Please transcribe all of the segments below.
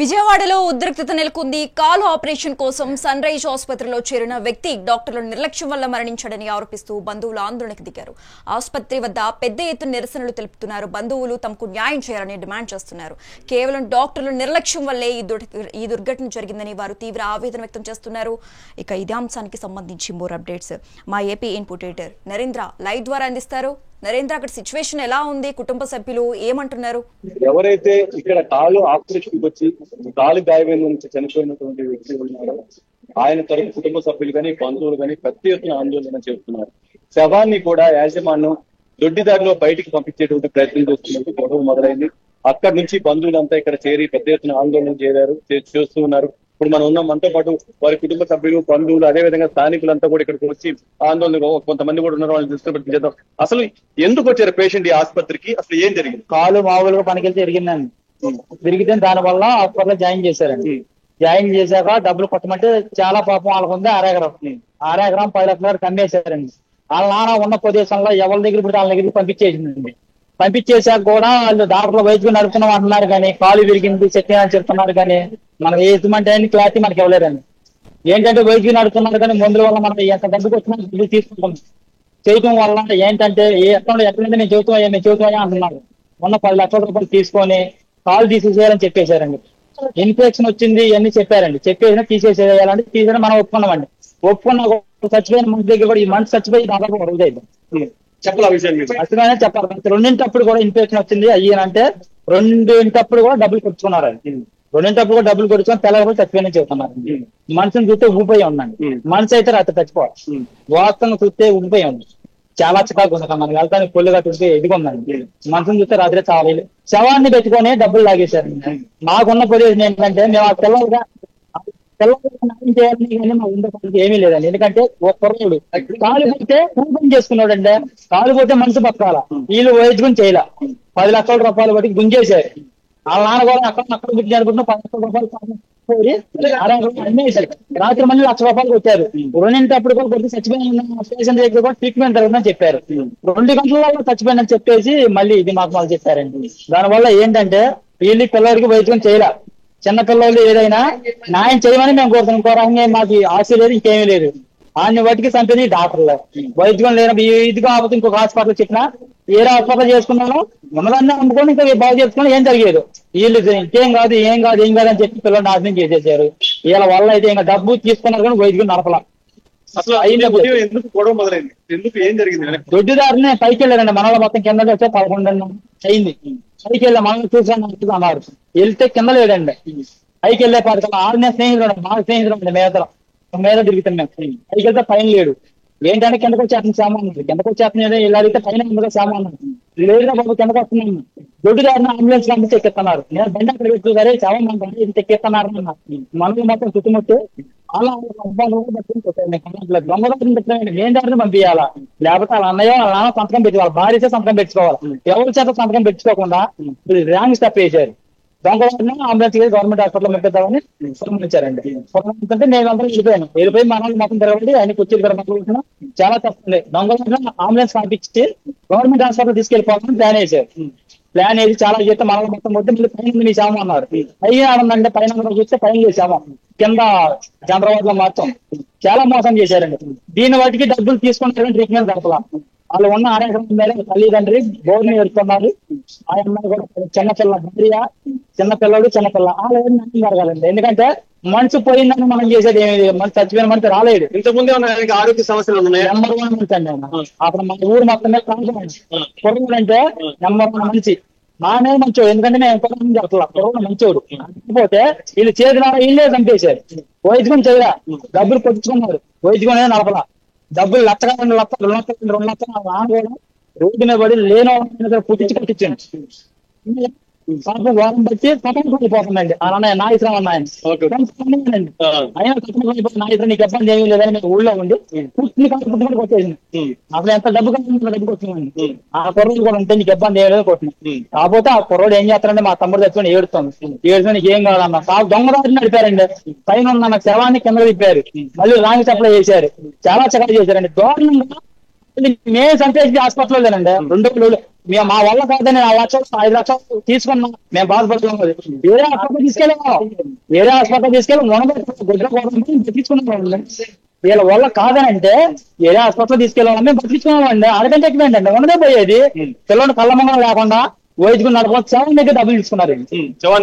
విజయవాడలో ఉద్రిక్తత నెలకొంది. కాలు ఆపరేషన్ కోసం సన్ రైజ్ ఆసుపత్రిలో చేరిన వ్యక్తి డాక్టర్ల నిర్లక్ష్యం వల్ల మరణించాడని ఆరోపిస్తూ బంధువులు ఆందోళనకు దిగారు. ఆసుపత్రి వద్ద పెద్ద ఎత్తున నిరసనలు తెలుపుతున్నారు. బంధువులు తమకు న్యాయం చేయాలని డిమాండ్ చేస్తున్నారు. కేవలం డాక్టర్ల నిర్లక్ష్యం వల్లే ఈ దుర్ఘటన జరిగిందని వారు తీవ్ర ఆవేదన వ్యక్తం చేస్తున్నారు. ఇక ఇదే అంశానికి సంబంధించి మోర్ అప్డేట్స్ మా AP input editor Narendra live ద్వారా అందిస్తారు. నరేంద్ర, అక్కడ సిచ్యువేషన్ ఎలా ఉంది? కుటుంబ సభ్యులు ఏమంటున్నారు? ఎవరైతే ఇక్కడ కాలు ఆపరేషన్ వచ్చి కాలు గాయమైన నుంచి చనిపోయినటువంటి వ్యక్తి ఉన్నారో ఆయన తరపు కుటుంబ సభ్యులు కానీ బంధువులు కానీ పెద్ద ఎత్తున ఆందోళన చేస్తున్నారు. శవాన్ని కూడా యాజమాన్యం దొడ్డిదారిలో బయటికి పంపించేటువంటి ప్రయత్నం చేస్తున్నట్టు గొడవ మొదలైంది. అక్కడి నుంచి బంధువులంతా ఇక్కడ చేరి పెద్ద ఎత్తున ఆందోళన చేస్తూ ఉన్నారు. ఇప్పుడు మనం ఉన్నాం, మనతో పాటు వారి కుటుంబ సభ్యులు, బంధువులు, అదే విధంగా స్థానికులంతా కూడా ఇక్కడికి వచ్చి ఆందోళన కొంతమంది కూడా ఉన్నారు. వాళ్ళని దృష్టి చేద్దాం. అసలు ఎందుకు వచ్చారు పేషెంట్ ఈ ఆసుపత్రికి? అసలు ఏం జరిగింది? కాలు మామూలుగా పనికెళ్తే తిరిగిందండి. తిరిగితే దాని వల్ల హాస్పిటల్ జాయిన్ చేశారండి. జాయిన్ చేశాక డబ్బులు కొట్టమంటే చాలా పాపం వాళ్ళకు ఉంది. అరెకరం 10 లక్షల కమ్మేశారండి. వాళ్ళ నాన్న ఉన్న ప్రదేశంలో ఎవరి దగ్గర ఇప్పుడు వాళ్ళ దగ్గరికి పంపించేసిందండి. పంపించేశాక కూడా వాళ్ళు డాక్టర్లు వైద్యులు నడుపుతున్నాం అంటున్నారు కానీ కాలు విరిగింది చెట్టు అని చెప్తున్నారు కానీ మనకి ఏమంటే క్లారిటీ మనకి ఇవ్వలేదండి. ఏంటంటే వైద్యులు నడుపుతున్నారు కానీ మందుల వల్ల మనం ఎంత డబ్బుకి వచ్చినా తీసుకుంటాం. చేయటం వల్ల ఏంటంటే ఎక్కడైతే నేను చెబుతాయా అంటున్నారు. మొన్న 10 లక్షల రూపాయలు తీసుకొని కాలు తీసేసేయాలని చెప్పేశారండి. ఇన్ఫెక్షన్ వచ్చింది ఇవన్నీ చెప్పారండి. చెప్పేసినా తీసేసేయాలంటే తీసేయడం మనం ఒప్పుకున్నామండి. ఒప్పుకున్న చచ్చిపోయిన మనిషి దగ్గర కూడా ఈ మనిషి చచ్చిపోయి దాదాపు ఒక రోజు అయింది. చెప్పాలి ఆ విషయం అసలుగానే చెప్పాలి. రెండింటప్పుడు కూడా ఇన్ఫెక్షన్ వచ్చింది అయ్యానంటే రెండింటప్పుడు కూడా డబ్బులు కొట్టుకున్నారండి. రెండింటప్పుడు కూడా డబ్బులు కొట్టుకొని తెల్లగా చచ్చిపోయిన చెబుతున్నారు. మనిషిని చూస్తే ఊపిపోయి ఉందండి. మనిషి అయితే రాత్రి చచ్చిపోవాలి. వాస్తవంగా చూస్తే ఊపిపోయి ఉంది. చాలా చికాకు ఉంది. మనకి వెళ్తానికి పొల్లుగా చూస్తే ఎదుగుందండి. మనిషిని చూస్తే రాత్రి చావాలి. శవాన్ని పెట్టుకొని డబ్బులు లాగేశారు. మాకున్న పొజిషన్ ఏంటంటే మేము ఆ తెల్లగా చేయాలని కానీ మా ఉండడానికి ఏమీ లేదండి. ఎందుకంటే ఒక కుర్రాడు కాలు పోతే కూపం చేసుకున్నాడు అంటే కాలు పోతే మనిషి బతకాల. వీళ్ళు వైద్యం చేయలే. 10 లక్షల రూపాయలు బట్టి గుంజేశారు. వాళ్ళ నాన్న కూడా అక్కడ బిడ్డ అనుకుంటున్నా 10 లక్షల రూపాయలు అమ్మేశారు. రాత్రి మళ్ళీ 1 లక్ష రూపాయలు కొట్టారు. రెండింటప్పుడు కూడా కొట్టి చచ్చిపోయిన పేషెంట్ దగ్గర కూడా ట్రీట్మెంట్ జరుగుతుందని చెప్పారు. 2 గంటలలో చచ్చిపోయిందని చెప్పేసి మళ్ళీ ఇది మాకు వాళ్ళు చెప్పారండి. దానివల్ల ఏంటంటే వీళ్ళు పిల్లలకి వైద్యం చేయలే. చిన్న పిల్లలు ఏదైనా న్యాయం చేయమని మేము కోరుతున్నాం. ఇంకో రకంగా మాకు ఆశ లేదు, ఇంకేమీ లేదు. ఆయన్ని వాటికి చంపేది డాక్టర్లు. వైద్యం లేనప్పుడు ఇదిగా ఆపుతూ ఇంకొక హాస్పిటల్ చెప్పినా ఏదో హాస్పిటల్ చేసుకున్నాను ఉన్నదాన్ని అమ్ముకొని ఇంకా బాగు చేసుకున్నా ఏం జరిగేది. వీళ్ళు ఏం కాదు అని చెప్పి పిల్లలు నాశనం చేసేసారు. వీళ్ళ వల్ల అయితే ఇంకా డబ్బు తీసుకున్నారు కానీ వైద్యం నడపల. అసలు ఎందుకు గొడవ మొదలైంది? ఎందుకు ఏం జరిగింది? దొడ్డిదారిని పైకి వెళ్ళారండి. మనలో మొత్తం కింద వచ్చే 11 అయింది. పైకి వెళ్ళా మనం చూసాను అన్నారు. వెళ్తే కింద లేడండి. పైకి వెళ్ళే పాటు 6 స్నేహితులు మా స్నేహితులు అండి. మీద తిరుగుతాం మేము. పైకి వెళ్తే పైన లేడు. ఏంటంటే కిందకు వచ్చేస్తుంది సామాన్. కిందకు వచ్చేస్తున్నాడు. ఇలా అడిగితే పైన ముందుగా సామాన్ లేదా బాబు కిందకు వస్తున్నాను. దొడ్డిదారిని అంబులెన్స్ పంపిస్తే ఎక్కిస్తున్నారు. నేను బండి అక్కడ పెట్టు సరే చావం ఇది ఎక్కిస్తున్నారు అన్న. మనకు మొత్తం చుట్టుముట్టి అలా దొంగదారిని పెట్టండి. ఏం దారిని పంపించాలా? లేకపోతే వాళ్ళ అన్నయ్య వాళ్ళ నాన్న సంతకం పెట్టుకోవాలి. భార్య సంతకం పెట్టుకోవాలి. ఎవరి చేత సంతకం పెట్టుకోకుండా ర్యాంక్ స్టెప్ వేసారు. దొంగదారిని అంబులెన్స్ గవర్నమెంట్ హాస్పిటల్ పంపిద్దామని సంబంధించారండి. అంటే నేను అందరూ వెళ్ళిపోయి మన వాళ్ళు మొత్తం తిరగండి ఆయన కూర్చొని చాలా తప్పుంది. దొంగదారిని అంబులెన్స్ పంపించి గవర్నమెంట్ హాస్పిటల్ తీసుకెళ్ళిపోవాలని ప్లాన్ వేసారు. ప్లాన్ వేసి చాలా చేస్తే మనల్ని మొత్తం వద్ద మళ్ళీ పైన మీ శామం అన్నారు. పైన ఆడందంటే పైన చూస్తే పైన చేసాము. కింద చంద్రబాబు లో మొత్తం చాలా మోసం చేశారండి. దీని వాటికి డబ్బులు తీసుకుంటారని ట్రీట్మెంట్ జరపలా. వాళ్ళు ఉన్న ఆరోగ్యం మీద తల్లిదండ్రి బోర్ని ఎడుతున్నారు. ఆ అమ్మాయి కూడా చిన్నపిల్ల భార్య, చిన్నపిల్ల వాళ్ళు జరగాలండి. ఎందుకంటే మనసు పోయిందని మనం చేసేది ఏమి, మనసు చచ్చిపోయిన మనసు రాలేదు. ఇంతకుముందే ఆరోగ్య సమస్యలు ఉన్నాయి. నెంబర్ 1 మనిషి అండి ఆయన. అప్పుడు మన ఊరు మొత్తం కుర్రలు అంటే నెంబర్ 1 మనిషి. మా మీద మంచోడు. ఎందుకంటే మేము ఎంతమంది చెప్పాల కుర్రలు మంచోడు. కాకపోతే వీళ్ళు చేతిలో వీళ్ళే చంపేశారు. వైద్యం చేయరా, డబ్బులు కొట్టుకున్నారు. వైద్యం అనేది నడపలా. డబ్బులు 1 లక్ష 2 లక్షలు 2 లక్షలు నాన్న కూడా రోడ్డు మీద పడి లేనో పుట్టించి కట్టించండి. పాపం వారం బట్టి పక్కన పడిపోతుందండి. ఆ నాన్న నాగేశ్వరం అన్నాయన అయినా పక్కన పడిపోతుంది. నాగేశ్వరం నీకు ఇబ్బంది ఏమీ లేదని మేము ఊళ్ళో ఉండి పుట్టిన పుట్టుకొని కొట్టేసింది. అసలు ఎంత డబ్బు డబ్బు కొట్టినామండి. ఆ కుర్రోడు కూడా ఉంటే నీకు ఇబ్బంది ఏమీ లేదు కొట్టినాం. కాకపోతే ఆ కుర్రోడు ఏం చేస్తారంటే మా తమ్ముడు తెచ్చుకొని ఏడుస్తుంది నీకు ఏం కావాలన్నా. దొంగదారిని నడిపారండి. పైన ఉన్న శవాన్ని కింద తిప్పారు. మళ్ళీ రాంగ్ చప్పలు చేశారు. చాలా చక్కగా చేశారండి. దారుణంగా మేము సంతేసి హాస్పిటల్లోనండి 2 కిలోలు మేము మా వల్ల కాదని 4 లక్షలు 5 లక్షలు తీసుకున్నాం. మేము బాధపడుతున్నాం. వేరే హాస్పిటల్ తీసుకెళ్ళి తీసుకున్నాం. వీళ్ళ వల్ల కాదని అంటే వేరే హాస్పిటల్ తీసుకెళ్ళాలని మేము బతికించుకున్నామండి. అరగంట ఎక్కువ ఏంటండి ఉన్నదే పోయేది. పిల్లలు కళ్ళమంగం లేకుండా వైద్యులు నడపడం శవం దగ్గర డబ్బులు తీసుకున్నారు. శవం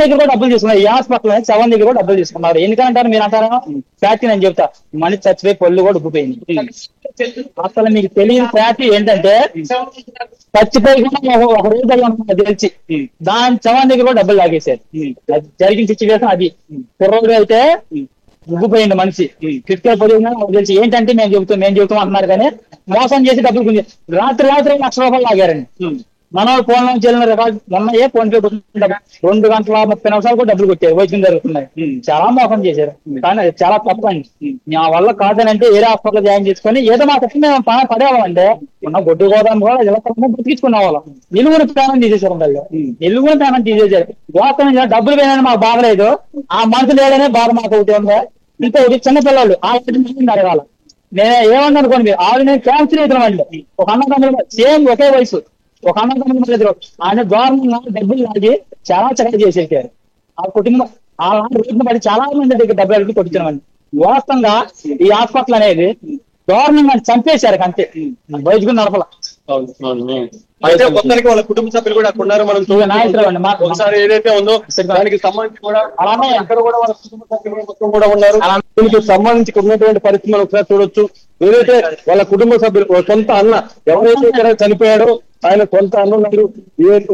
దగ్గర కూడా డబ్బులు తీసుకున్నారు. ఈ హాస్పిటల్ శవం దగ్గర కూడా డబ్బులు తీసుకున్నారు. ఎందుకంటారు మీరు అంటారా? ఫ్యాక్టరీ అని చెప్తా, మనిషి చచ్చిపోయి పళ్ళు కూడా ఉబ్బిపోయింది. అసలు మీకు తెలియని ఫ్యాక్టరీ ఏంటంటే చచ్చిపోయి ఒక రోజు తెలిసి దాని శవం దగ్గర కూడా డబ్బులు లాగేశారు. జరిగిన సిచ్యువేషన్ అది. కుర్రోడు అయితే ఉబ్బిపోయింది మనిషి. క్రిటికల్ పొజిషన్ తెలిసి ఏంటంటే మేము చెబుతాం అంటున్నారు కానీ మోసం చేసి డబ్బులు గుంజి రాత్రి 1,00,000 రూపాయలు లాగారండి. మనోళ్ళు ఫోన్ నుంచి వెళ్ళిన రికార్డు మొన్న ఫోన్ పే 2 గంటల 30 నిమిషాలు కూడా డబ్బులు కొట్టారు. వైద్యం జరుగుతున్నాయి. చాలా మోసం చేశారు. కానీ అది చాలా తప్పండి. నా వల్ల కాదనంటే వేరే హాస్పిటల్ జాయిన్ చేసుకుని ఏదో మా తప్ప మేము పడేవాళ్ళం అంటే ఉన్న గొడ్డు గోదాం కూడా ఇలా బ్రతికించుకునే వాళ్ళం. నిలువున ప్రాణం తీసేసారు. వాళ్ళు నిలువున ప్రాణం తీసేసారు. గోతం డబ్బులు పోయినా మాకు బాధలేదు. ఆ మనసు లేదనే బాధ మాకు ఒకటి ఉందా. ఇంకా ఒకటి చిన్నపిల్లలు ఆ అడగాల. నేను ఏమన్నా అనుకోండి మీరు నేను క్యాన్సర్ అవుతున్నామండి. ఒక అన్నదమ్ములు సేమ్ ఒకే వయసు. ఒక అన్నదమ్ములు ఆయన గవర్నమెంట్ డబ్బులు లాగి చాలా చక్కగా చేసేసారు. ఆ కుటుంబం ఆ రోజున పడి చాలా మంది దగ్గర డబ్బులు కొట్టించామండి. వాస్తవంగా ఈ హాస్పిటల్ అనేది గవర్నమెంట్ చంపేశారు అంతే. బయటకు నడపల. అయితే మొత్తానికి వాళ్ళ కుటుంబ సభ్యులు కూడా ఉన్నారు. మనం ఒకసారి ఏదైతే ఉందో దానికి సంబంధించి కూడా అలానే అక్కడ కూడా వాళ్ళ కుటుంబ సభ్యులు మొత్తం కూడా ఉన్నారు. దీనికి సంబంధించి ఉన్నటువంటి పరిస్థితి మనం ఒకసారి చూడొచ్చు. ఏదైతే వాళ్ళ కుటుంబ సభ్యులు సొంత అన్న ఎవరైతే ఇక్కడ చనిపోయాడో ఆయన సొంత అన్నున్నారు.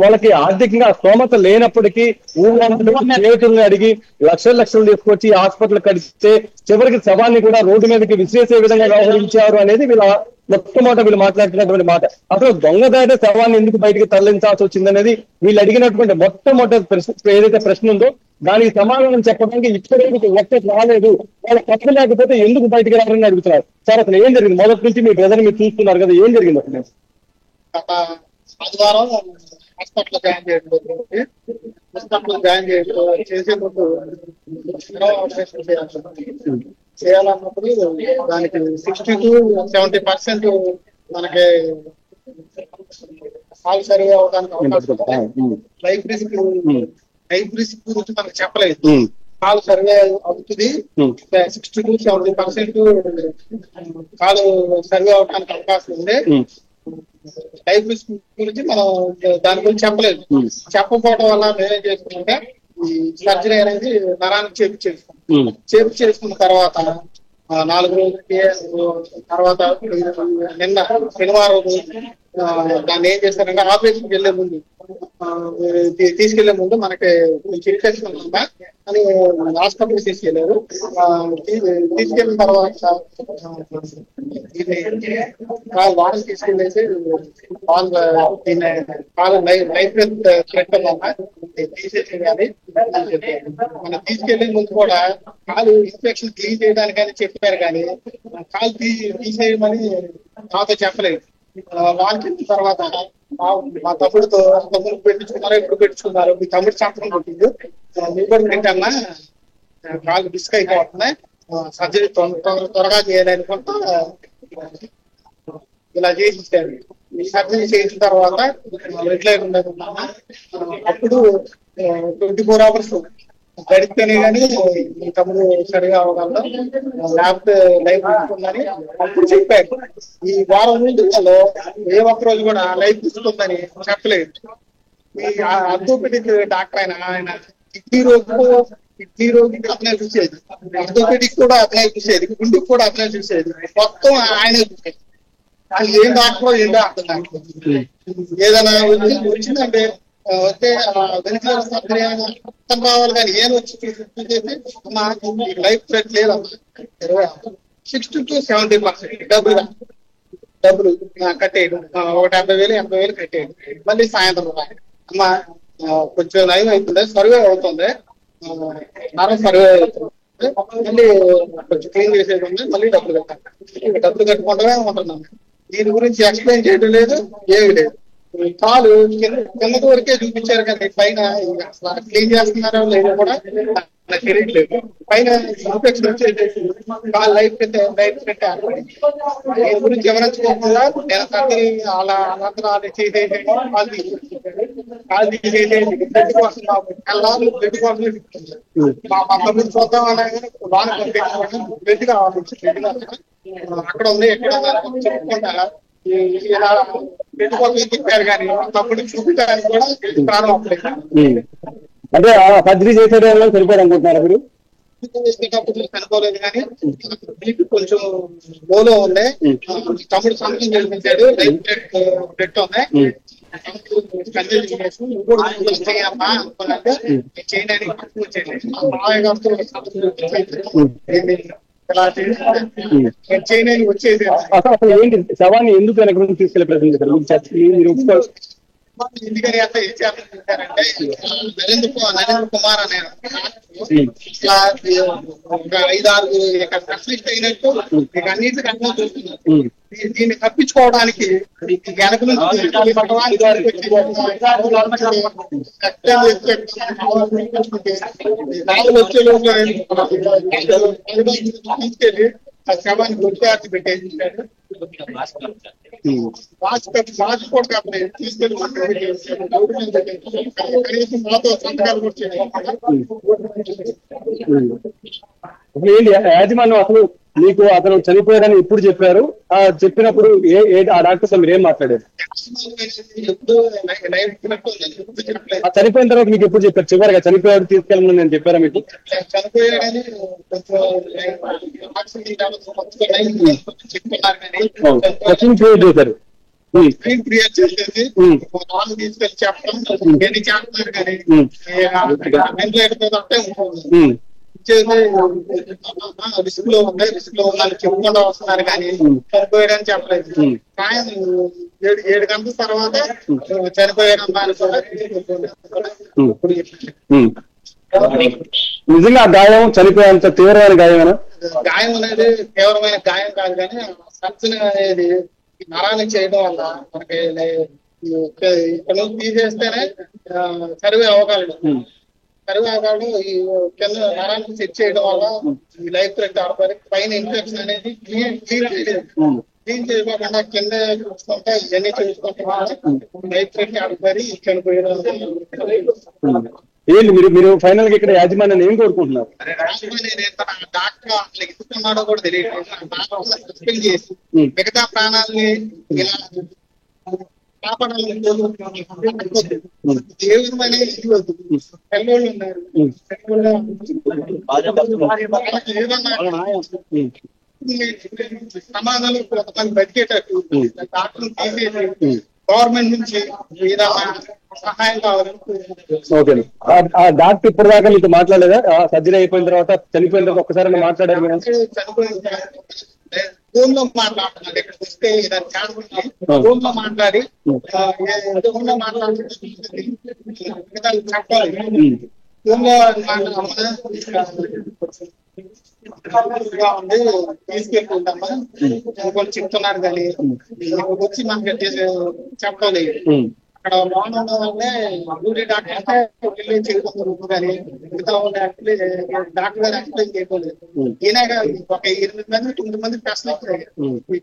వాళ్ళకి ఆర్థికంగా స్తోమత లేనప్పటికీ ఊళ్ళో అడిగి లక్షలు తీసుకొచ్చి హాస్పిటల్ కడిస్తే చివరికి శవాన్ని కూడా రోడ్డు మీదకి విసిరేసే విధంగా వ్యవహరించారు అనేది మొట్టమొదట వీళ్ళు మాట్లాడుతున్నటువంటి మాట. అసలు దొంగదారి శవాన్ని ఎందుకు బయటికి తరలించాల్సి వచ్చిందనేది వీళ్ళు అడిగినటువంటి మొట్టమొదటి ఏదైతే ప్రశ్న ఉందో దానికి సమాధానం చెప్పడానికి ఇప్పటికీ ఒక్కటి రాలేదు. వాళ్ళ కథ లేకపోతే ఎందుకు బయటికి రావాలని అడుగుతున్నారు. సార్ అసలు ఏం జరిగింది? మొదటి నుంచి మీ బ్రదర్ మీరు చూస్తున్నారు కదా, ఏం జరిగింది అసలు? ఆదివారం హాస్పిటల్ జాయిన్ చేసే ముందు ఆపరేషన్ చేయాలన్నప్పుడు దానికి 60 to 70% మనకి కాల్ సరిగా అవడానికి అవకాశం. లైఫ్ రిస్క్ గురించి మనకు చెప్పలేదు. కాలు సర్వే అవుతుంది. 60 to 70% కాలు సర్వే అవడానికి అవకాశం ఉంది. లైఫ్ రిస్క్ గురించి మనం దాని గురించి చెప్పలేదు. చెప్పకపోవడం వల్ల మేమేం చేసుకుంటే సర్జరీ అనేది నరానికి చేపించేసుకున్న తర్వాత 4 రోజులకి తర్వాత నిన్న శనివారం దాన్ని ఏం చేస్తారంటే ఆపరేషన్కి వెళ్లే ముందు తీసుకెళ్లే ముందు మనకి చెక్ చేసుకుంటుందా అని హాస్పిటల్ తీసుకెళ్లారు. తీసుకెళ్ళిన తర్వాత వారం తీసుకెళ్ళేసి లైఫ్ థ్రెట్ తీసేసేయాలి. మనం తీసుకెళ్లే ముందు కూడా కాలు ఇన్ఫెక్షన్ క్లీన్ చేయడానికి అని చెప్పారు కానీ కాలు తీసేయమని నాతో చెప్పలేదు. వాళ్ళకి తర్వాత మా తమ్ముడితో పెట్టించుకున్నారు. ఎప్పుడు పెట్టించుకున్నారు? మీ తమ్ముడు సంతకం కొట్టింది. మీ కూడా పెట్టమ్మా కాళ్ళు డిస్క్ అయిపోతున్నాయి, సర్జరీ త్వరగా చేయాలనుకుంటా ఇలా చేసిస్తారు. ఈ సర్జరీ చేసిన తర్వాత రెగ్యులర్ ఉండకుండా అప్పుడు 24 hours గడిస్తేనే కానీ మీ తమ్ముడు సరిగా అవ్వగలరు, లేకపోతే లైఫ్ తీసుకుందని అప్పుడు చెప్పారు. ఈ వారం ముందులో ఏ ఒక్క రోజు కూడా లైఫ్ తీసుకుందని చెప్పలేదు. ఈ ఆర్థోపెడిక్ డాక్టర్ ఆయన కిడ్నీ రోగికి అతనే చూసేది, ఆర్థోపెడిక్ కూడా అతనే చూసేది, గుండెకి కూడా అతనే చూసేది, మొత్తం ఆయనే చూసేది. ఆయన ఏం డాక్టర్ ఏంటో అర్థం కాదు. ఏదైనా వచ్చిందంటే వస్తే వెంటిలేటర్ సర్జరీ అర్థం రావాలి కానీ ఏం వచ్చి లైఫ్ థ్రెట్ లేదు. 60 to 70% డబ్బులు కట్టేయడం, ఒకటి 70,000 కట్టేయడం. మళ్ళీ సాయంత్రం అమ్మా కొంచెం నయం అవుతుంది, సర్వే అవుతుంది, నరం సర్వే అవుతుంది, మళ్ళీ కొంచెం క్లీన్ చేసేది ఉంది, మళ్ళీ డబ్బులు కట్టాలి. డబ్బులు కట్టుకుంటూనే ఉంటున్నాను. దీని గురించి ఎక్స్ప్లెయిన్ చేయడం లేదు, ఏమి లేదు. కాలు కింద వరకే చూపించారు కానీ పైన క్లీన్ చేస్తున్నారో లేదో కూడా నాకు తెలియట్లేదు. పైన ఇన్ఫెక్షన్ వచ్చేసి లైఫ్ దీని గురించి వివరించుకోకుండా నేను సర్జరీ అలా అనంతరం చేసేసి కాలు తీసేసేసి బ్లడ్ కోసం బ్లడ్ కోసం మా తమ్ముడు చూద్దాం అలాగే బ్లడ్ కావాలి. అక్కడ ఉంది ఎక్కడ చెప్పుకుంటా ఇలా బ్లడ్ కోసం తిప్పారు కానీ మా తమ్ముడు చూపించడానికి కూడా ప్రారంభం. అంటే సర్జరీ చేసేటప్పుడు సరిపోయారు అనుకుంటున్నారు మీరు? అనుకోలేదు కానీ కొంచెం లోలో ఉండే తమ్ముడు సమయం జరిపించాడు. బ్లడ్ ఉన్నాయి చేయమ్మా అనుకున్నాక చేయడానికి చేయడానికి వచ్చేది. అసలు ఏంటి శవాన్ని ఎందుకు వెనక తీసుకెళ్లే ప్రయత్నం చేశారు? ఎందుకని అట్లా ఏం చేస్తారంటే నరేంద్ర కుమార్ అనే ఇట్లా ఒక 5-6 కన్ఫ్లిక్ట్ అయినట్టు మీకు అన్నింటికి అర్థం చూస్తున్నారు. దీన్ని తప్పించుకోవడానికి వెనక నుంచి తీసుకెళ్ళి ఆ శవాన్ని గుర్తు పెట్టేసి రాజ్కోట్ తీసుకెళ్ళి కనీసం మాతో సంతకాలు కూడా యాజమాన్యం అసలు మీకు అతను చనిపోయాడని ఎప్పుడు చెప్పారు? చెప్పినప్పుడు ఆ డాక్టర్ మీరు ఏం మాట్లాడారు? చనిపోయిన తర్వాత మీకు ఎప్పుడు చెప్పారు? చివరిగా చనిపోయాడు తీసుకెళ్ళమని నేను చెప్పారా మీకు? చనిపోయాడని చేశారు. క్రియేట్ చేసేసి తీసుకెళ్ళి చెప్పడం ఎన్ని చేస్తున్నారు కానీ రిస్క్ లో ఉన్నాయి, రిస్క్ లో ఉన్నారు చెప్పుకుంటూ వస్తున్నారు కానీ చనిపోయాడని చెప్పలేదు. కానీ 7 గంటల తర్వాత చనిపోయాడమ్మా అని కూడా నిజంగా గాయం చనిపోయేంత తీవ్రమైన గాయమేనా? గాయం అనేది తీవ్రమైన గాయం కాదు కానీ సర్జరీ అనేది నరానికి చేయడం వల్ల మనకి ఇక్కడ నుంచి తీసేస్తేనే సర్వే అవకాశాలు ఈ కింద నరానికి సెట్ చేయడం వల్ల ఈ లైఫ్ థ్రెట్ ఆడతారు. పైన ఇన్ఫెక్షన్ అనేది క్లీన్ చేయకుండా కింద చూసుకుంటే ఇవన్నీ చూసుకుంటే లైఫ్ థ్రెట్ ఆడతారు చనిపోయడం. ఏంటి మీరు ఫైనల్ గా ఇక్కడ యాజమాన్యాన్ని ఏం కోరుకుంటున్నారు? డాక్టర్ అసలు ఇస్తున్నాడో కూడా తెలియదు. సస్పెండ్ చేసి మిగతా ప్రాణాలని ఇలా కాపాడాలని ఏ విధమైన పెళ్ళోళ్ళు ఉన్నారు. సమాధానం కొంతమంది బతికేటట్టు డాక్టర్ తీసేసి గవర్నమెంట్ నుంచి సహాయం కావాలి. ఓకే. ఆ డాక్టర్ ఇప్పుడు దాకా మీకు మాట్లాడలేదా? సర్జరీ అయిపోయిన తర్వాత చనిపోయిన తర్వాత ఒక్కసారి మాట్లాడారు? చనిపోయిన ఫోన్ లో మాట్లాడుతున్నాడు. ఇక్కడికి వస్తే ఫోన్ లో మాట్లాడి ఫోన్ లో మాట్లాడి చెప్పాలి. ఫోన్ లో ఉంది తీసుకెళ్తుంటామా కొన్ని చెప్తున్నారు కానీ వచ్చి మనకి చెప్పలేదు. అక్కడ లోన్ ఉండడం వల్లే డ్యూటీ డాక్టర్ వెళ్ళి చేయడం కానీ మిగతా డాక్టర్ గారు ఎక్స్ప్లెయిన్ చేయలేదు. ఈయనగా ఒక 8 మంది ప్రశ్నలు వచ్చాయి.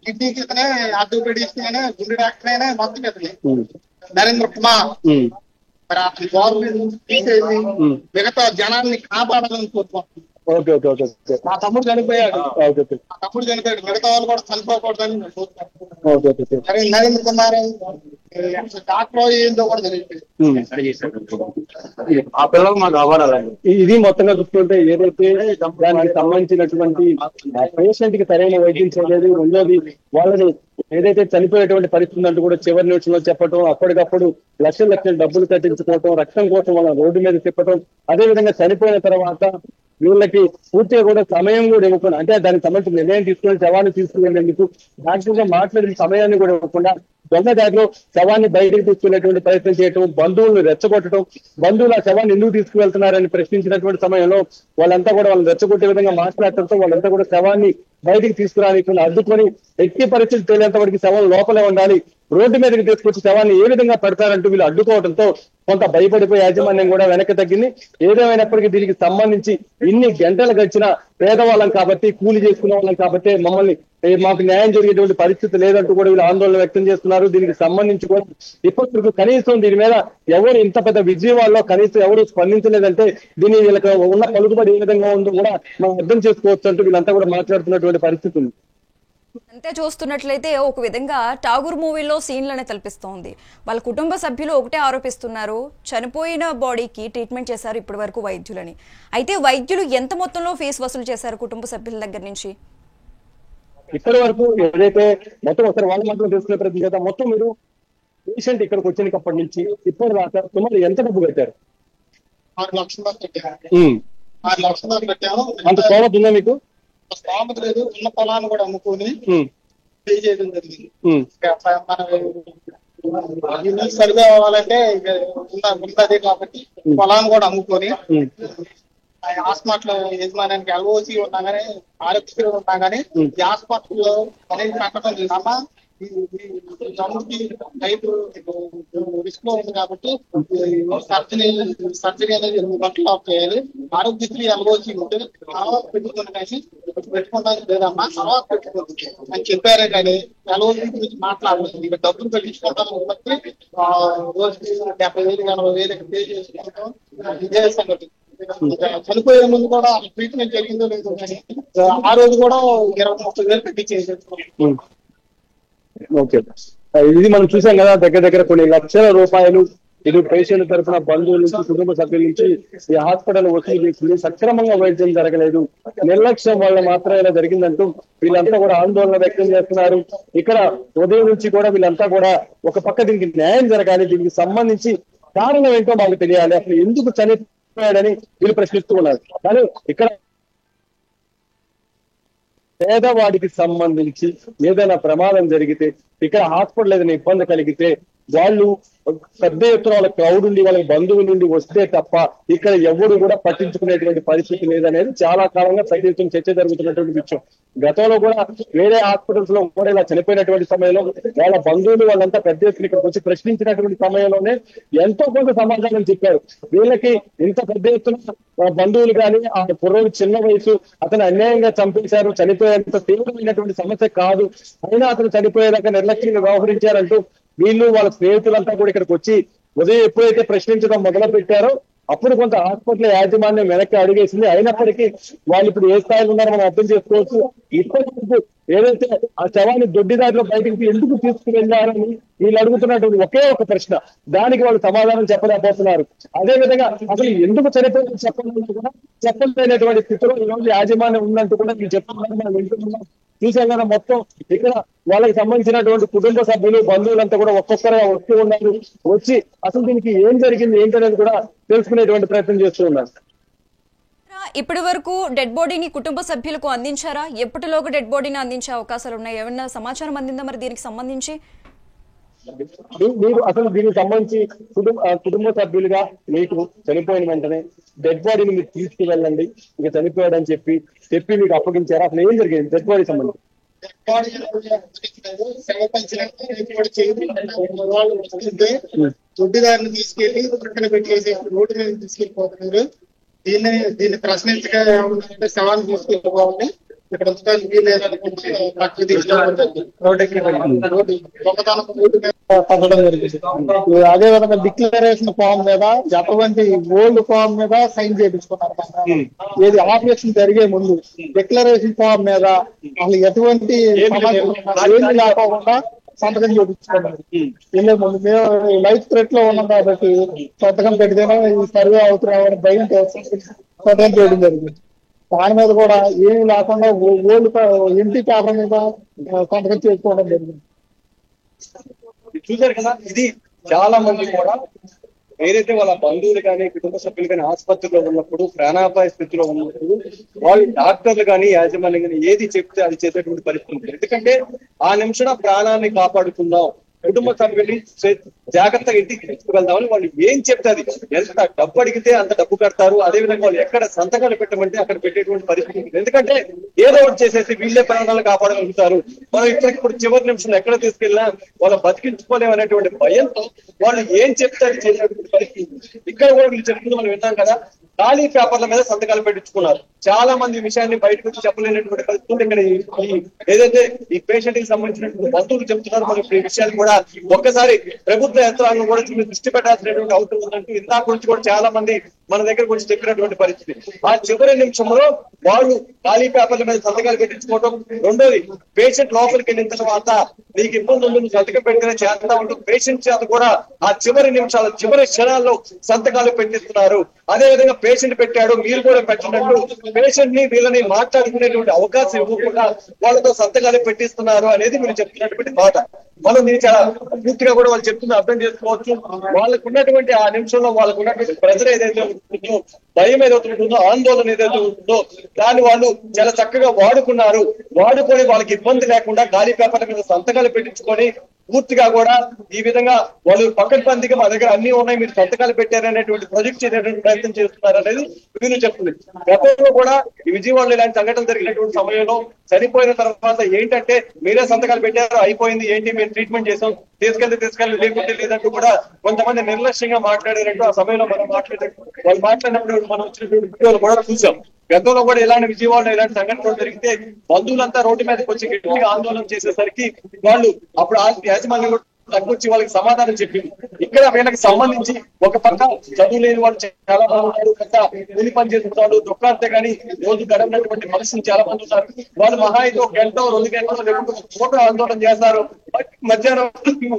కిడ్నీకి ఇతనే, ఆర్థోపెడిక్స్ అయినా, గుండె డాక్టర్ అయినా మొత్తం ఇతనే నరేంద్ర కుమార్. మరి అతని గవర్నమెంట్ తీసేసి మిగతా జనాల్ని కాపాడాలని కోరుకుంటున్నాం. Okay okay okay. మా తమ్ముడు చనిపోయాడు. మా తమ్ముడు చనిపోయాడు, మిగతా వాళ్ళు కూడా చనిపోకూడదని నరేంద్ర కుమార్ డాక్టర్ ఏందో కూడా తెలియదు. ఆ పిల్లలు మాకు అవ్వాలండి. ఇది మొత్తంగా చూసుకుంటే ఏదైతే దానికి సంబంధించినటువంటి పేషెంట్ కి సరైన వైద్యం చేయలేదు. రెండోది వాళ్ళని ఏదైతే చనిపోయేటువంటి పరిస్థితి అంటూ కూడా చివరి నిమిషంలో చెప్పడం, అప్పటికప్పుడు లక్షల డబ్బులు కట్టించుకోవటం, రక్తం కోసం వాళ్ళ రోడ్డు మీద తిప్పటం, అదే విధంగా చనిపోయిన తర్వాత వీళ్ళకి పూర్తిగా కూడా సమయం కూడా ఇవ్వకుండా, అంటే దానికి సంబంధించిన నిర్ణయం తీసుకుని శవాన్ని తీసుకునేందుకు డాక్టర్గా మాట్లాడిన సమయాన్ని కూడా ఇవ్వకుండా దొంగ దారిలో శవాన్ని బయటకు తీసుకునేటువంటి ప్రయత్నం చేయటం, బంధువులను రెచ్చగొట్టడం, బంధువులు ఆ శవాన్ని ఎందుకు తీసుకువెళ్తున్నారని ప్రశ్నించినటువంటి సమయంలో వాళ్ళంతా కూడా వాళ్ళని రెచ్చగొట్టే విధంగా మాట్లాడటంతో వాళ్ళంతా కూడా శవాన్ని బయటికి తీసుకురానికుండా అడ్డుకొని ఎట్టి పరిస్థితి తేలేంత వరకు శవం లోపలే ఉండాలి, రోడ్డు మీదకి తీసుకొచ్చి శవాన్ని ఏ విధంగా పెడతారంటూ వీళ్ళు అడ్డుకోవడంతో కొంత భయపడిపోయి యాజమాన్యం కూడా వెనక్కి తగ్గింది. ఏదేమైనప్పటికీ దీనికి సంబంధించి ఇన్ని గంటలు గడిచిన పేదవాళ్ళం కాబట్టి, కూలి చేసుకునే వాళ్ళం కాబట్టి మమ్మల్ని మాకు న్యాయం జరిగేటువంటి పరిస్థితి లేదంటూ కూడా వీళ్ళు ఆందోళన వ్యక్తం చేస్తున్నారు. దీనికి సంబంధించి కూడా ఇప్పటివరకు కనీసం దీని మీద ఎవరు ఇంత పెద్ద విజయవాడలో కనీసం ఎవరు స్పందించలేదంటే దీని వీళ్ళకి ఉన్న పలుకుబడి ఏ విధంగా ఉందో కూడా మనం అర్థం చేసుకోవచ్చు అంటూ వీళ్ళంతా కూడా మాట్లాడుతున్నటువంటి పరిస్థితి ఉంది. అంతే చూస్తున్నట్లయితే ఒక విధంగా ఠాగూర్ మూవీలో సీన్లనే తలపిస్తోంది. వాళ్ళ కుటుంబ సభ్యులు ఒకటే ఆరోపిస్తున్నారు, చనిపోయిన బాడీకి ట్రీట్మెంట్ చేశారు ఇప్పటి వరకు వైద్యులని. అయితే వైద్యులు ఎంత మొత్తంలో ఫీజు వసూలు చేశారు కుటుంబ సభ్యుల దగ్గర నుంచి? ఇప్పటి వరకు ఏదైతే మొత్తం ఒకసారి వాళ్ళ మాత్రం తెలుసుకునే ప్రయత్నం చేద్దాం. మొత్తం మీరు పేషెంట్ ఇక్కడికి వచ్చినప్పటి నుంచి ఇప్పటి దాకా సుమారు ఎంత డబ్బు కట్టారు? 6 లక్షల దాకా కట్టాము. 6 లక్షల దాకా కట్టాము. అంత స్తోమత ఉందా మీకు? స్తోమత లేదు. ఉన్న పొలాన్ని కూడా అమ్ముకొని పే చేయడం జరిగింది. మన సరిగా అవ్వాలంటే ఉన్నది కాబట్టి పొలాన్ని కూడా అమ్ముకొని హాస్పిటల్ యజమానికి ఎల్ఓసి ఉన్నా గానీ, ఆరోగ్యశ్రీ ఉన్నా గానీ ఈ హాస్పిటల్లో అనేది పెట్టడం లేదమ్మా. రిస్క్ లో ఉంది కాబట్టి సర్జరీ అనేది 2 గంటలు ఆఫ్ చేయాలి. ఆరోగ్యశ్రీ ఎల్ఓసి ఉంటే తర్వాత పెట్టుకుని కానీ పెట్టుకుంటానికి లేదమ్మా, తర్వాత పెట్టుకుంటుంది అని చెప్పారే కానీ ఎల్ఓసి గురించి మాట్లాడలేదు. ఇక డబ్బులు పెట్టించుకుంటాను బట్టి రోజుకి 70,000 80,000 పే చేసుకుంటాం. ఇదే సంగతి. చనిపోయే ముందు కూడా ట్రీట్మెంట్ జరిగిందో లేదో కానీ ఆ రోజు కూడా 20-30,000 పెట్టించేసేసుకోండి. ఓకే, ఇది మనం చూసాం కదా, దగ్గర కొన్ని లక్షల రూపాయలు ఇది పేషెంట్ తరఫున బంధువుల నుంచి, కుటుంబ సభ్యుల నుంచి ఈ హాస్పిటల్ వసూలు చేసింది. సక్రమంగా వైద్యం జరగలేదు, నిర్లక్ష్యం వల్ల మాత్రం ఇలా జరిగిందంటూ వీళ్ళంతా కూడా ఆందోళన వ్యక్తం చేస్తున్నారు. ఇక్కడ ఉదయం నుంచి కూడా వీళ్ళంతా కూడా ఒక పక్క దీనికి న్యాయం జరగాలి, దీనికి సంబంధించి కారణం ఏంటో మాకు తెలియాలి, అసలు ఎందుకు చనిపోయాడని వీళ్ళు ప్రశ్నిస్తూ ఉన్నారు. కానీ ఇక్కడ పేదవాడికి సంబంధించి ఏదైనా ప్రమాదం జరిగితే, ఇక్కడ హాస్పిటల్ ఏదైనా ఇబ్బంది కలిగితే వాళ్ళు పెద్ద ఎత్తున వాళ్ళ క్రౌడ్ ఉండి వాళ్ళ బంధువుల నుండి వస్తే తప్ప ఇక్కడ ఎవరు కూడా పట్టించుకునేటువంటి పరిస్థితి లేదనేది చాలా కాలంగా పెద్ద ఎత్తున చర్చ జరుగుతున్నటువంటి విషయం. గతంలో కూడా వేరే హాస్పిటల్స్ లో కూడా ఇలా చనిపోయినటువంటి సమయంలో వాళ్ళ బంధువులు వాళ్ళంతా పెద్ద ఎత్తున ఇక్కడికి వచ్చి ప్రశ్నించినటువంటి సమయంలోనే ఎంతో కొంత సమాధానం చెప్పారు. వీళ్ళకి ఇంత పెద్ద ఎత్తున బంధువులు కానీ ఆ కుర్రోడు చిన్న వయసు, అతను అన్యాయంగా చంపేశారు, చనిపోయేంత తీవ్రమైనటువంటి సమస్య కాదు, అయినా అతను చనిపోయేదాకా నిర్లక్ష్యంగా వ్యవహరించారంటూ వీళ్ళు వాళ్ళ స్నేహితులంతా కూడా ఇక్కడికి వచ్చి ఉదయం ఎప్పుడైతే ప్రశ్నించడం మొదలు పెట్టారో అప్పుడు కొంత హాస్పిటల్ యాజమాన్యం వెనక్కి అడుగేసింది. అయినప్పటికీ వాళ్ళు ఇప్పుడు ఏ స్థాయిలో ఉన్నారో మనం అర్థం చేసుకోవచ్చు. ఇప్పటివరకు ఏదైతే ఆ శవాన్ని దొడ్డిదారిలో బయటకి ఎందుకు తీసుకువెళ్లారని వీళ్ళు అడుగుతున్నటువంటి ఒకే ఒక ప్రశ్న, దానికి వాళ్ళు సమాధానం చెప్పలేకపోతున్నారు. అదే విధంగా అసలు ఎందుకు చనిపోయింది చెప్పలేనటువంటి స్థితిలో ఈ రోజు యాజమాన్యం ఉందంటూ కూడా వీళ్ళు చెప్తున్నారు. మనం వింటున్నాం, చూసాం కదా. మొత్తం ఇక్కడ వాళ్ళకి సంబంధించినటువంటి కుటుంబ సభ్యులు, బంధువులంతా కూడా ఒక్కొక్కరుగా వస్తూ ఉన్నారు. వచ్చి అసలు దీనికి ఏం జరిగింది ఏంటనేది కూడా తెలుసుకునేటువంటి ప్రయత్నం చేస్తూ ఉన్నారు. ఇప్పటి వరకు డెడ్ బాడీని కుటుంబ సభ్యులకు అందించారా? ఎప్పటిలోగా డెడ్ బాడీని అందించే అవకాశాలు ఉన్నాయి? ఏమన్నా సమాచారం అందిందా మరి దీనికి సంబంధించి? మీరు అసలు దీనికి సంబంధించి కుటుంబ సభ్యులుగా మీకు చనిపోయిన వెంటనే డెడ్ బాడీని మీరు తీసుకువెళ్ళండి, ఇక చనిపోయాడని చెప్పి మీకు అప్పగించారా? అసలు ఏం జరిగింది డెడ్ బాడీ సంబంధించి? దొడ్డిదారిని తీసుకెళ్లి పక్కన పెట్టేసి రోడ్డు మీద తీసుకెళ్ళిపోతున్నారు. దీన్ని ప్రశ్నించగా శవాన్ని తీసుకెళ్ళిపోవాలి, ఇక్కడ అదే విధంగా డిక్లరేషన్ ఫామ్ మీద ఎటువంటి ఓల్డ్ ఫామ్ మీద సైన్ చేయించుకున్నారు. ఏది ఆపరేషన్ జరిగే ముందు డిక్లరేషన్ ఫామ్ మీద అసలు ఎటువంటి ఏమి లేకోకుండా సంతకం చేయించుకున్నారు. వెళ్ళే ముందు మేము లైఫ్ థ్రెట్ లో ఉన్నాం కాబట్టి సంతకం పెడితేనే ఈ సర్వే అవుతున్నామని భయం సంతకం చేయడం జరిగింది. దాని మీద కూడా ఏమి లేకుండా ఓల్డ్ ఎంటీ పేపర్ మీద సంతకం చేసుకోవడం జరిగింది. చూసారు కదా, ఇది చాలా మంది కూడా ఏదైతే వాళ్ళ బంధువులు కానీ కుటుంబ సభ్యులు కానీ ఆసుపత్రిలో ఉన్నప్పుడు, ప్రాణాపాయ స్థితిలో ఉన్నప్పుడు వాళ్ళు డాక్టర్లు కానీ యాజమాన్యం కానీ ఏది చెప్తే అది చేసేటువంటి పరిస్థితి ఉంటుంది. ఎందుకంటే ఆ నిమిషం ప్రాణాన్ని కాపాడుకుందాం, కుటుంబ సభ్యుల్ని జాగ్రత్తగా ఇంటికి తీసుకువెళ్దామని వాళ్ళు ఏం చెప్తాది, ఎంత డబ్బు అడిగితే అంత డబ్బు కడతారు. అదే విధంగా వాళ్ళు ఎక్కడ సంతకాలు పెట్టమంటే అక్కడ పెట్టేటువంటి పరిస్థితి. ఎందుకంటే ఏదో ఒకటి చేసేసి వీళ్ళే ప్రాణాలు కాపాడగలుగుతారు. మనం ఇప్పుడు చివరి నిమిషం ఎక్కడ తీసుకెళ్ళినా వాళ్ళు బతికించుకోలేమనేటువంటి భయంతో వాళ్ళు ఏం చెప్తారు చేసేటువంటి పరిస్థితి. ఇక్కడ కూడా వీళ్ళు చెప్తుంది మనం విన్నాం కదా, ఖాళీ పేపర్ల మీద సంతకాలు పెట్టించుకున్నారు. చాలా మంది ఈ విషయాన్ని బయటకు వచ్చి చెప్పలేనటువంటి పరిస్థితులు ఇక్కడ ఏదైతే ఈ పేషెంట్ కి సంబంధించినటువంటి బంధువులు చెప్తున్నారు. మనం ఈ విషయాలు కూడా ఒక్కసారి ప్రభుత్వ యంత్రాంగం కూడా దృష్టి పెట్టాల్సినటువంటి అవసరం ఉందంటూ ఇందాక నుంచి కూడా చాలా మంది మన దగ్గరకు వచ్చి చెప్పినటువంటి పరిస్థితి. ఆ చివరి నిమిషంలో వాళ్ళు ఖాళీ పేపర్ల మీద సంతకాలు పెట్టించుకోవడం. రెండోది, పేషెంట్ లోపలికి వెళ్ళిన తర్వాత నీకు ఇబ్బంది ఉంది, నువ్వు సంతకం పెట్టిన చేస్తా ఉంటూ పేషెంట్ చేత కూడా ఆ చివరి నిమిషాలు చివరి క్షణాల్లో సంతకాలు పెట్టిస్తున్నారు. అదే విధంగా పేషెంట్ పెట్టాడు మీరు కూడా పెట్టినట్టు పేషెంట్ ని వీళ్ళని మాట్లాడుకునేటువంటి అవకాశం ఇవ్వకుండా వాళ్ళతో సంతకాలు పెట్టిస్తున్నారు అనేది మీరు చెప్తున్నటువంటి మాట. మనం దీన్ని చాలా పూర్తిగా కూడా వాళ్ళు చెప్తున్న అర్థం చేసుకోవచ్చు. వాళ్ళకు ఉన్నటువంటి ఆ నిమిషంలో వాళ్ళకు ఉన్నటువంటి ప్రెజర్ ఏదైతే ఉంటుందో, భయం ఏదైతే ఉంటుందో, ఆందోళన ఏదైతే ఉంటుందో దాన్ని వాళ్ళు చాలా చక్కగా వాడుకున్నారు. వాడుకొని వాళ్ళకి ఇబ్బంది లేకుండా ఖాళీ పేపర్ల మీద సంతకాలు పెట్టించుకొని పూర్తిగా కూడా ఈ విధంగా వాళ్ళు పకడ్బందీగా మా దగ్గర అన్ని ఉన్నాయి, మీరు సంతకాలు పెట్టారనేటువంటి ప్రొజెక్ట్ చేసేటువంటి ప్రయత్నం చేస్తున్నారు అనేది వీళ్ళు చెప్తుంది. గతంలో కూడా ఈ విజయవాడలో ఇలాంటి సంఘటనలు జరిగినటువంటి సమయంలో చనిపోయిన తర్వాత ఏంటంటే మీరే సంతకాలు పెట్టారు, అయిపోయింది, ఏంటి మీరు ట్రీట్మెంట్ చేసాం, తీసుకెళ్ళి లేకుంటే లేదంటూ కూడా కొంతమంది నిర్లక్ష్యంగా మాట్లాడారంటూ ఆ సమయంలో మనం వాళ్ళు మాట్లాడినప్పుడు మనం వచ్చినటువంటి వీడియోలు కూడా చూసాం. గతంలో కూడా ఇలాంటి విజయవాడలో ఇలాంటి సంఘటనలు జరిగితే బంధువులంతా రోడ్డు మీదకి వచ్చి గట్టిగా ఆందోళన చేసేసరికి వాళ్ళు అప్పుడు యాజమాన్యం కూడా తక్కువచ్చి వాళ్ళకి సమాధానం చెప్పింది. ఇక్కడ వీళ్ళకి సంబంధించి ఒక పక్క చదువు లేని వాళ్ళు చాలా మంది ఉన్నారు, పెద్ద కూలి పని చేస్తున్నారు, దుఃఖాంతే కానీ రోజు గడవనటువంటి మనుషులు చాలా మంది ఉన్నారు. వాళ్ళు మహా అయితే 1 గంట 2 గంటలు లేకుండా ఫోటో ఆందోళన చేస్తారు. మధ్యాహ్నం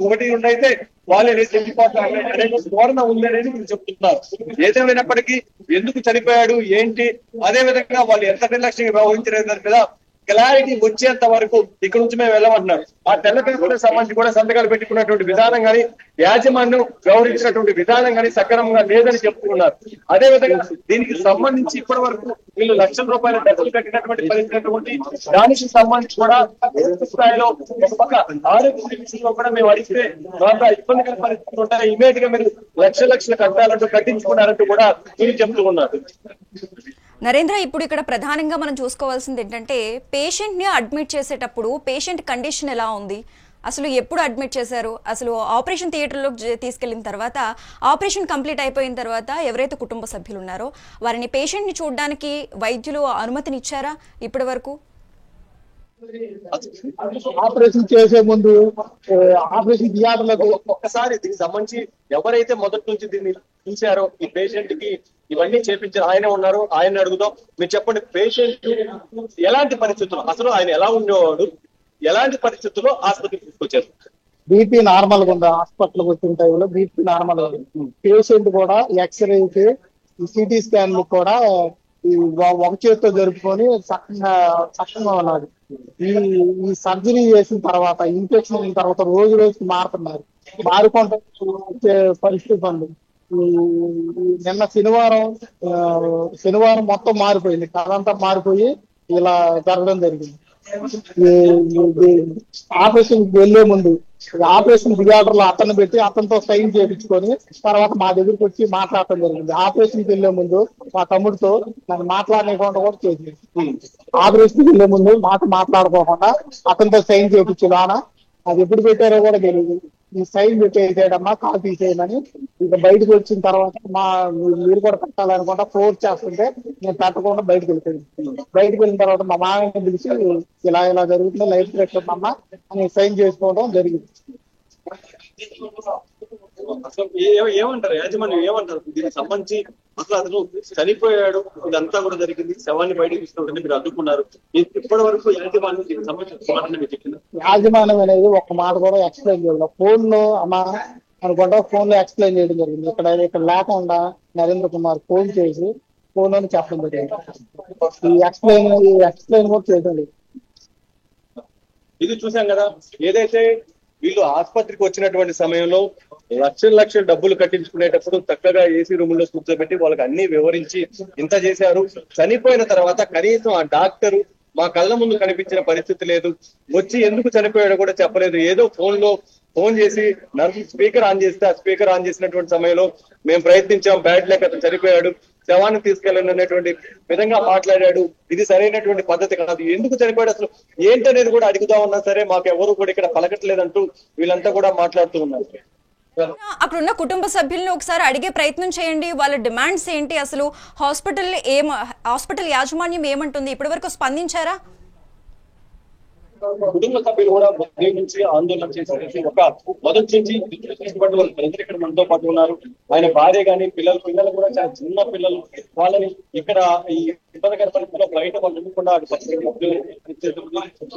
1 అయితే వాళ్ళే లేచి వెళ్ళిపోతారు ధోరణ ఉంది అనేది మీరు చెప్తున్నారు. ఏదేమైనప్పటికీ ఎందుకు చనిపోయాడు ఏంటి, అదే విధంగా వాళ్ళు ఎంత నిర్లక్ష్యంగా వ్యవహరించలేదు దాని మీద క్లారిటీ వచ్చేంత వరకు ఇక్కడ నుంచి మేము వెళ్ళమంటున్నారు. ఆ తెల్ల పేపర్లకు సంబంధించి కూడా సంతకాలు పెట్టుకున్నటువంటి విధానం కానీ యాజమాన్యం వ్యవహరించినటువంటి విధానం కానీ సక్రమంగా లేదని చెప్తున్నారు. అదే విధంగా దీనికి సంబంధించి ఇప్పటి వరకు వీళ్ళు లక్షల రూపాయల డబ్బులు కట్టినటువంటి పరిస్థితి, దానికి సంబంధించి కూడా స్థాయిలో ఒక పక్క ఆరోగ్య విషయంలో కూడా మేము అడిగితే ఇబ్బందికర పరిస్థితులు ఉంటాయి, ఇమీడియట్ గా మీరు లక్షలు కట్టాలంటూ కట్టించుకున్నారంటూ కూడా వీళ్ళు చెప్తూ ఉన్నారు. నరేంద్ర, ఇప్పుడు ఇక్కడ ప్రధానంగా మనం చూసుకోవాల్సింది ఏంటంటే పేషెంట్ ని అడ్మిట్ చేసేటప్పుడు పేషెంట్ కండిషన్ ఎలా ఉంది, అసలు ఎప్పుడు అడ్మిట్ చేశారు, అసలు ఆపరేషన్ థియేటర్లోకి తీసుకెళ్లిన తర్వాత ఆపరేషన్ కంప్లీట్ అయిపోయిన తర్వాత ఎవరైతే కుటుంబ సభ్యులు ఉన్నారో వారిని పేషెంట్ ని చూడడానికి వైద్యులు అనుమతినిచ్చారా ఇప్పటి వరకు? ఆపరేషన్ చేసే ముందు ఆపరేషన్ థియేటర్లకు ఒక్కసారి దీనికి సంబంధించి ఎవరైతే మొదటి నుంచి దీన్ని చూశారో ఈ పేషెంట్ కి ఇవన్నీ చేపించారు ఆయన ఉన్నారు, ఆయన అడుగుదాం. మీరు చెప్పండి, పేషెంట్ ఎలాంటి పరిస్థితుల్లో అసలు ఆయన ఎలా ఉండేవాడు, ఎలాంటి పరిస్థితుల్లో ఆసుపత్రికి తీసుకొచ్చారు? బీపీ నార్మల్ గా ఉంది, హాస్పిటల్కి వచ్చిన టైంలో బీపీ నార్మల్ ఉంది. పేషెంట్ కూడా ఎక్స్రేకి సిటీ స్కాన్ కూడా ఒక చేతితో జరుపుకొని చక్కగా ఉన్నాడు. ఈ సర్జరీ చేసిన తర్వాత ఇన్ఫెక్షన్ అయిన తర్వాత రోజు రోజుకి మారుతున్నారు, మారుకుంటే పరిస్థితి ఉంది. నిన్న శనివారం మొత్తం మారిపోయింది, కథంతా మారిపోయి ఇలా జరగడం జరిగింది. ఆపరేషన్ వెళ్లే ముందు ఆపరేషన్ థియేటర్లో అతను పెట్టి అతనితో సైన్ చేయించుకొని తర్వాత మా దగ్గరికి వచ్చి మాట్లాడటం జరిగింది. ఆపరేషన్కి వెళ్లే ముందు మా తమ్ముడితో నన్ను మాట్లాడలేకుండా కూడా చేసింది. ఆపరేషన్కి వెళ్లే ముందు మాట్లాడుకోకుండా అతనితో సైన్ చేయించు నాన్న, అది ఎప్పుడు పెట్టారో కూడా తెలియదు, ఈ సైన్ పెట్టేసేయడమ్మా కాల్ తీసేయమని. ఇక బయటకు వచ్చిన తర్వాత మీరు కూడా పెట్టాలనుకుంటా ఫోర్స్ చేస్తుంటే నేను పెట్టకుండా బయటకు వెళ్ళిపోయింది. బయటకు వెళ్ళిన తర్వాత మా మామయ్యని పిలిచి ఇలా జరుగుతుంది, లైఫ్ పెట్టమ్మా అని సైన్ చేసుకోవడం జరిగింది. అసలు ఏమంటారు యాజమాన్యం, ఏమంటారు దీనికి సంబంధించి? అసలు అతను చనిపోయాడు, ఇదంతా కూడా జరిగింది, శవాన్ని బయటకు తీసుకుంటే మీరు అడ్డుకున్నారు, ఇప్పటి వరకు యాజమాన్యం దీనికి సంబంధించిన యాజమాన్యం అనేది ఒక మాట కూడా ఎక్స్ప్లెయిన్ చేయలేదు. ఫోన్ లో అమ్మా అనుకుంటా ఫోన్ లో ఎక్స్ప్లెయిన్ చేయడం జరిగింది. ఇక్కడ లేకుండా నరేంద్ర కుమార్ ఫోన్ చేసి ఫోన్ అని చెప్పడం జరిగింది. ఈ ఎక్స్ప్లెయిన్ కూడా చేయడం లేదు. ఇది చూసాం కదా, ఏదైతే వీళ్ళు ఆసుపత్రికి వచ్చినటువంటి సమయంలో లక్షల డబ్బులు కట్టించుకునేటప్పుడు చక్కగా ఏసీ రూమ్ లో కూర్చోబెట్టి వాళ్ళకి అన్ని వివరించి ఇంత చేశారు. చనిపోయిన తర్వాత కనీసం ఆ డాక్టరు మా కళ్ళ ముందు కనిపించిన పరిస్థితి లేదు, వచ్చి ఎందుకు చనిపోయాడో కూడా చెప్పలేదు. ఏదో ఫోన్ లో ఫోన్ చేసి నర్సు స్పీకర్ ఆన్ చేస్తే ఆ స్పీకర్ ఆన్ చేసినటువంటి సమయంలో మేము ప్రయత్నించాం, బ్యాడ్ లెక్ అతను చనిపోయాడు, శవాన్ని తీసుకెళ్ళండి అనేటువంటి విధంగా మాట్లాడాడు. ఇది సరైనటువంటి పద్ధతి కాదు. ఎందుకు చనిపోయాడు అసలు ఏంటనేది కూడా అడుగుతా ఉన్నా సరే మాకు ఎవరు కూడా ఇక్కడ పలకట్లేదంటూ వీళ్ళంతా కూడా మాట్లాడుతూ ఉన్నారు. అక్కడ ఉన్న కుటుంబ సభ్యులను ఒకసారి అడిగే ప్రయత్నం చేయండి. వాళ్ళ డిమాండ్స్ ఏంటి, అసలు హాస్పిటల్ యాజమాన్యం ఏమంటుంది, ఇప్పటి వరకు స్పందించారా? కుటుంబ సభ్యులు కూడా ఉదయం నుంచి ఆందోళన చేసేసి ఒక మొదటి నుంచి ప్రజలు ఇక్కడ మనతో పాటు ఉన్నారు. ఆయన భార్య గాని పిల్లలు కూడా చాలా చిన్న పిల్లలు, వాళ్ళని ఇక్కడ ఈ ఇబ్బందికర పరిస్థితుల్లో బయట వాళ్ళు ఉండకుండా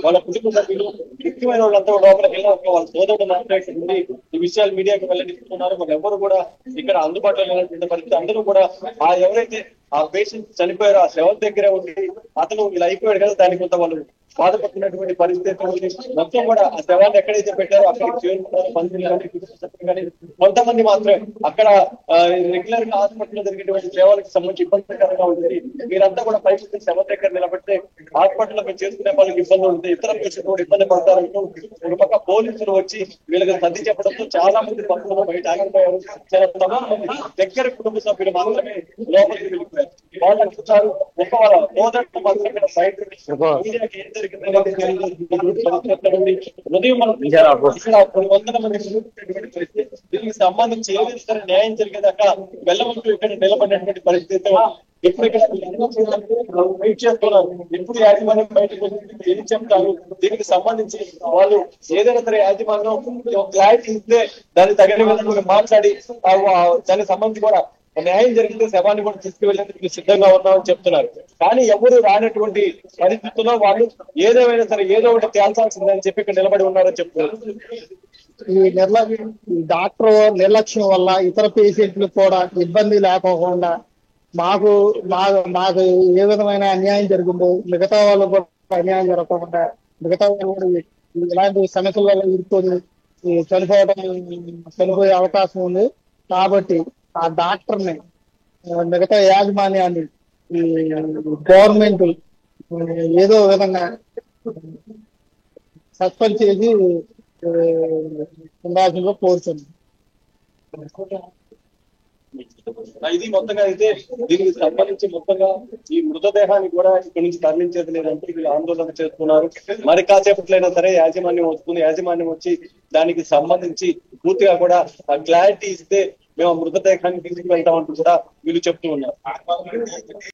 వాళ్ళ కుటుంబ సభ్యులు ముఖ్యమైన వాళ్ళంతా లోపలికి వెళ్ళి వాళ్ళ సోదరుడు మాట్లాడుతుంది ఈ విషయాలు మీడియాకు వెల్లడిస్తున్నారు. వాళ్ళు ఎవరు కూడా ఇక్కడ అందుబాటులో లేనటువంటి పరిస్థితి. అందరూ కూడా ఆ ఎవరైతే ఆ పేషెంట్ చనిపోయారో ఆ శవం దగ్గర ఉండి అతను ఇలా అయిపోయాడు కదా, దానికి కొంత వాళ్ళు బాధపడుతున్నటువంటి పరిస్థితి. మొత్తం కూడా ఆ శవాన్ని ఎక్కడైతే పెట్టారో అక్కడికి చేరుకున్నారు మంత్రులు కానీ కొంతమంది మాత్రమే అక్కడ రెగ్యులర్ గా హాస్పిటల్లో జరిగేటువంటి సేవలకు సంబంధించి ఇబ్బందికరంగా ఉంటుంది. మీరంతా కూడా పైకి శవం దగ్గర నిలబడితే హాస్పిటల్లో మీరు చేసుకునే వాళ్ళకి ఇబ్బంది ఉంటుంది, ఇతర పేషెంట్ కూడా ఇబ్బంది పడతారంటూ ఒక పక్క పోలీసులు వచ్చి వీళ్ళకి సర్ది చెప్పడంతో చాలా మంది పక్కన బయట ఆగిపోయారు. చాలా తక్కువ మంది దగ్గర కుటుంబ సభ్యులు మాత్రమే లోపలికి వెళ్ళిపోయారు. వాళ్ళు అనుకుంటారు ఒక వాళ్ళ సోదరుడు మాత్రం ఇక్కడ బయట మీడియాకి ఏం జరిగింది ఉదయం మనం కొన్ని వందల మంది దీనికి సంబంధించి ఏ విధంగా న్యాయం జరిగేదాకా వెళ్ళమంటూ ఇక్కడ నిలబడినటువంటి పరిస్థితి. ఇప్పుడు ఇక్కడ వెయిట్ చేస్తున్నారు, ఎప్పుడు యాజమాన్యం బయటకు ఏం చెప్తారు, దీనికి సంబంధించి వాళ్ళు ఏదైనా సరే యాజమాన్యం క్లారిటీ ఇస్తే దాన్ని తగిన విధంగా మాట్లాడి దానికి సంబంధించి కూడా న్యాయం జరిగితే శవాన్ని కూడా తీసుకువెళ్ళేందుకు సిద్ధంగా ఉన్నామని చెప్తున్నారు. కానీ ఎవరు రానటువంటి పరిస్థితుల్లో వాళ్ళు ఏదేమైనా సరే ఏదో ఒకటి తేల్చాల్సిందని చెప్పి ఇక్కడ నిలబడి ఉన్నారని చెప్తున్నారు. ఈ డాక్టర్ నిర్లక్ష్యం వల్ల ఇతర పేషెంట్లు కూడా ఇబ్బంది లేకోకుండా మాకు ఏ విధమైన అన్యాయం జరిగిందో మిగతా వాళ్ళు కూడా అన్యాయం జరగకుండా మిగతా వాళ్ళు కూడా ఇలాంటి సమస్యల వల్ల ఇరుక్కొని చనిపోయే అవకాశం ఉంది. కాబట్టి ఆ డాక్టర్ ని మిగతా యాజమాన్యాన్ని గవర్నమెంట్ ఏదో విధంగా సస్పెండ్ చేసి ఉండాల్సిందిగా కోరుతుంది. ఇది మొత్తంగా అయితే దీనికి సంబంధించి మొత్తంగా ఈ మృతదేహాన్ని కూడా ఇక్కడి నుంచి తరలించేది లేదంటే వీళ్ళు ఆందోళన చేస్తున్నారు. మరి కాసేపట్లైనా సరే యాజమాన్యం వస్తుంది, యాజమాన్యం వచ్చి దానికి సంబంధించి పూర్తిగా కూడా క్లారిటీ ఇస్తే మేము మృతదేహాన్ని తీసుకువెళ్తామంటూ కూడా వీళ్ళు చెప్తూ ఉన్నారు.